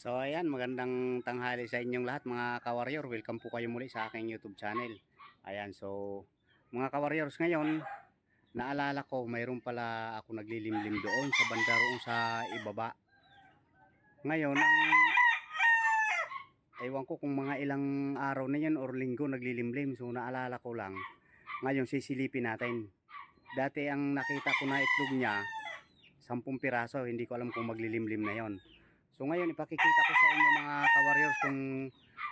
So ayan, magandang tanghali sa inyong lahat mga ka-warrior. Welcome po kayo muli sa aking YouTube channel. Ayan, so mga ka-warriors, ngayon naalala ko mayroon pala ako naglilimlim doon sa banda roon sa ibaba. Ngayon, ewan ko kung mga ilang araw na yan or linggo naglilimlim. So naalala ko lang. Ngayon sisilipin natin. Dati ang nakita ko na itlog niya 10 piraso, hindi ko alam kung maglilimlim na yon. So ngayon ipakikita ko sa inyo mga ka-warriors kung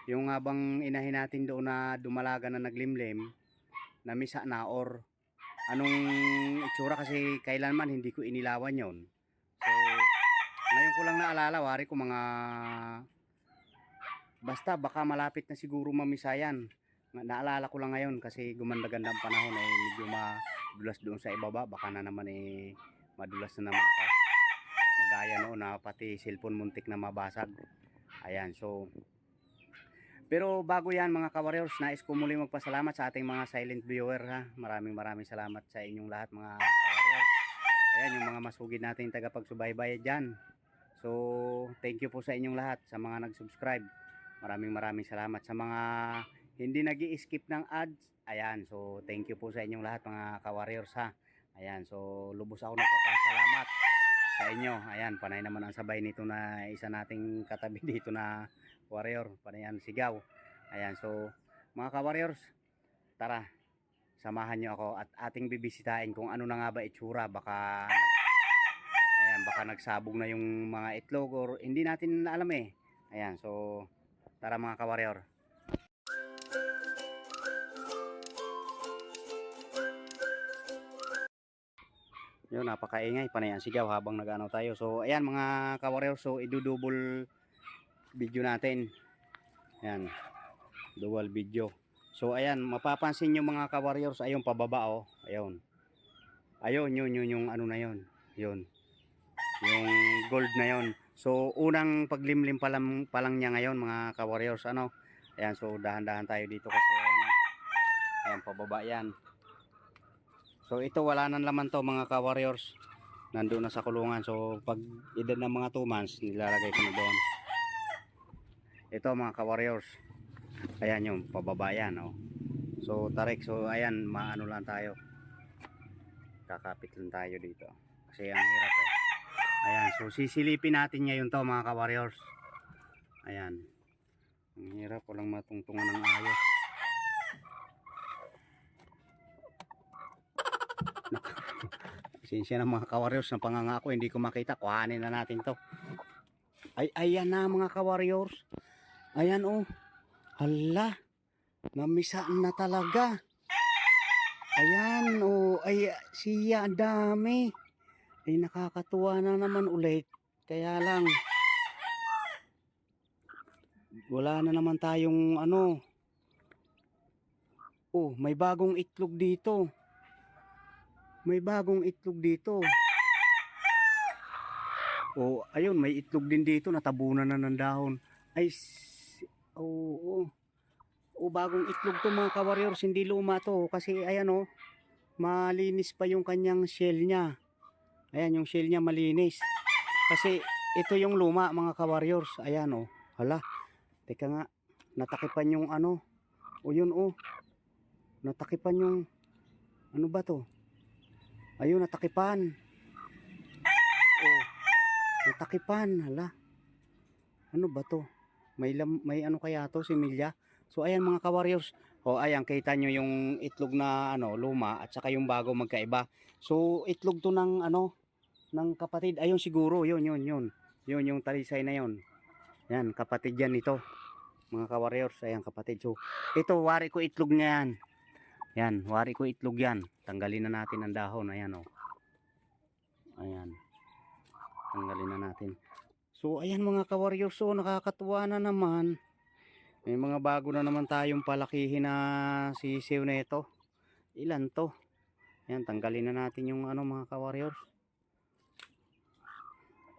yung habang inahin natin doon na dumalaga na naglimlim, namisa na or anong itsura kasi kailanman hindi ko inilawan yon. So ngayon ko lang naalala, wari ko mga basta baka malapit na siguro mamisayan. Naalala ko lang ngayon kasi gumanda-ganda ang panahon medyo madulas doon sa ibaba, baka na naman madulas na naman ako. Magaya noon na pati cellphone muntik na mabasag. Ayan, so pero bago yan mga ka-warriors, nais ko muli magpasalamat sa ating mga silent viewer ha. Maraming salamat sa inyong lahat mga ka-warriors. Ayan, yung mga masugid nating tagapagsubaybay dyan. So thank you po sa inyong lahat, sa mga nag-subscribe. Maraming salamat sa mga hindi nag-i-skip ng ads. Ayan, so thank you po sa inyong lahat mga ka-warriors ha. Ayan, so lubos ako nagpapasalamat sa inyo. Ayan, panay naman ang sabay nito na isa nating katabi dito na warrior, panay ang sigaw. Ayan, so mga ka-warriors, tara, samahan nyo ako at ating bibisitahin kung ano na nga ba itsura. Ayan, baka nagsabog na yung mga itlog or hindi natin alam eh. Ayan, so tara mga ka-warrior. Yun, napakaingay, panay ang sigaw habang nag-ano tayo. So ayan mga ka-warrior, so idudouble video natin. Ayan, dual video. So ayan, mapapansin nyo mga ka-warriors, ayun pababa oh. Ayun. Ayun, yun yung ano na yun. Yun. Yung gold na yun. So unang paglimlim pa lang niya ngayon mga ka-warriors, ano. Ayan, so dahan-dahan tayo dito kasi ayan, pababa yan. So ito wala nang laman to mga ka-warriors. Nandoon na sa kulungan. So pag edad ng mga 2 months, nilalagay ko na doon. Ito mga ka-warriors. Ayan yung pababa yan oh. So tarik, so ayan, maano lang tayo. Kakapit lang tayo dito. Kasi ang hirap eh. Ayan, so sisilipin natin ngayon to mga ka-warriors. Ayan. Ang hirap, walang matungtungan ng ayos. Sinsya na mga ka-warriors, na pangangako hindi ko makita. Kuhanin na natin to. Ay, ayan na mga ka-warriors. Ayan oh. Hala. Namisaan na talaga. Ayan oh. Ay, siya, ang dami. Ay, nakakatuwa na naman ulit. Kaya lang, wala na naman tayong ano. Oh, may bagong itlog dito. May bagong itlog dito. Oh, ayun, may itlog din dito. Natabunan na ng dahon. Ay, oh, oh. Oh, bagong itlog to mga ka-warriors. Hindi luma to. Kasi ayan oh, malinis pa yung kanyang shell niya. Ayan, yung shell niya malinis. Kasi ito yung luma mga ka-warriors. Ayan oh. Hala. Teka nga. Natakipan yung ano. O yun oh. Natakipan yung ano ba to? Ayun, natakipan. Oh. Natakipan. Hala. Ano ba to? May ano kaya to, similya. So ayan mga ka-warriors. O ayan, kita nyo yung itlog na ano, luma at saka yung bago magkaiba. So itlog to ng ano, ng kapatid. Ayun siguro, yun. Yun yung talisay na yun. Yan, kapatid yan ito. Mga ka-warriors, ayan kapatid. So ito, wari ko itlog na yan. Yan, wari ko itlog yan. Tanggalin na natin ang dahon. Ayan o. Ayan. Tanggalin na natin. So ayan mga ka-warriors, so nakakatuwa na naman. May mga bago na naman tayong palakihin na sisiw na ito. Ilan to? Ayan, tanggalin na natin yung ano mga ka-warriors.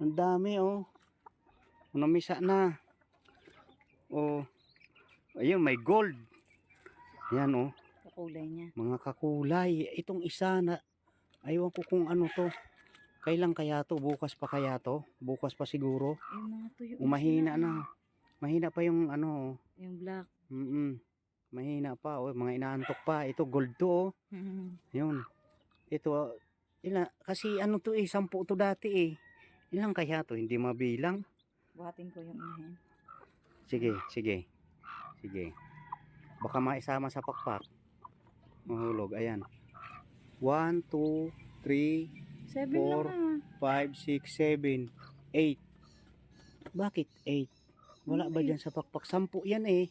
Ang dami oh. Namisa na. Oh. Ayun, may gold. Ayan oh. Kakulay niya. Mga kakulay. Itong isa na, aywan ko kung ano to. Kailan kaya to? Bukas pa kaya to? Bukas pa siguro. Yung mga tuyo. Mahina na. Mahina pa yung ano. Yung black. Mahina pa. O, mga inaantok pa. Ito gold to. Oh. Yun. Ito. Kasi ano to 10 to dati eh. Ilang kaya to? Hindi mabilang. Buhatin ko yung inahin. Sige. Baka maisama sa pakpak. Mahulog. Ayan. 1, 2, 3, 7 4, lang 5, 6, 7, 8. Bakit 8? Wala ba dyan sa pakpak? 10 yan eh.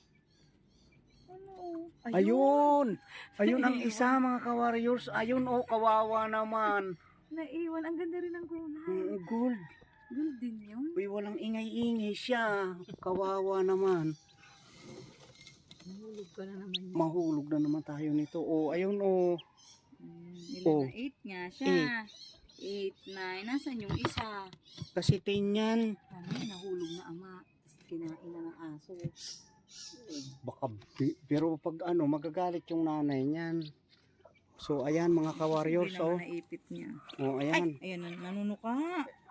Ano? Ayun! Ayun ang isa mga ka-warriors. Ayun oh, kawawa naman. Naiwan. Ang ganda rin ng kulay. Gold. Gold din yun. Uy, walang ingay-ingay siya. Kawawa naman. Mahulog ka na naman yun. Mahulog na naman tayo nito. Oh, ayun oh. Ilan na? 8 nga siya. 8, 9. Nasaan yung isa? Kasi 10 yan. Ano, nahulog na ama. Tapos kinain na ng aso. Baka, pero pag ano, magagalit yung nanay niyan. So, ayan mga ka-warriors. Hindi naman naipit niya. Oh, ayan. Ayan, nanunuka.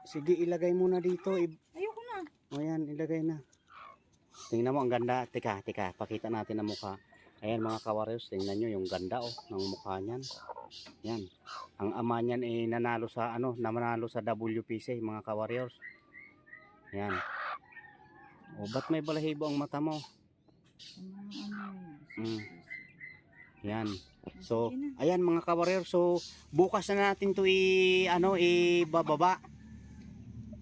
Sige, ilagay mo na dito. Ayoko na. O yan, ilagay na. Tingnan mo, ang ganda. Teka, pakita natin ang mukha. Ayan mga ka-warriors, tingnan nyo yung ganda ng mukha niyan. Yan. Ang ama niyan ay nanalo sa WPC mga ka-warriors. Yan. O, ba't may balahibo ang mata mo? Yan. So, ayan mga ka-warriors. So, bukas na natin to ibababa.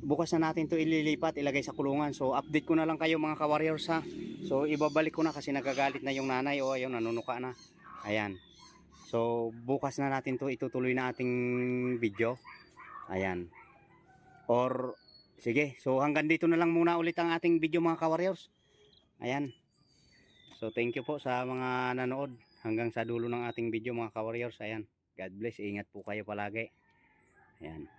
Bukas na natin to ililipat, ilagay sa kulungan. So, update ko na lang kayo mga ka-warriors ha. So, ibabalik ko na kasi nagagalit na yung nanay. O, ayun, nanunuka na. Ayan. So, bukas na natin to itutuloy na ating video. Ayan. Or, sige. So, hanggang dito na lang muna ulit ang ating video mga ka-warriors. Ayan. So, thank you po sa mga nanood. Hanggang sa dulo ng ating video mga ka-warriors. Ayan. God bless. Ingat po kayo palagi. Ayan.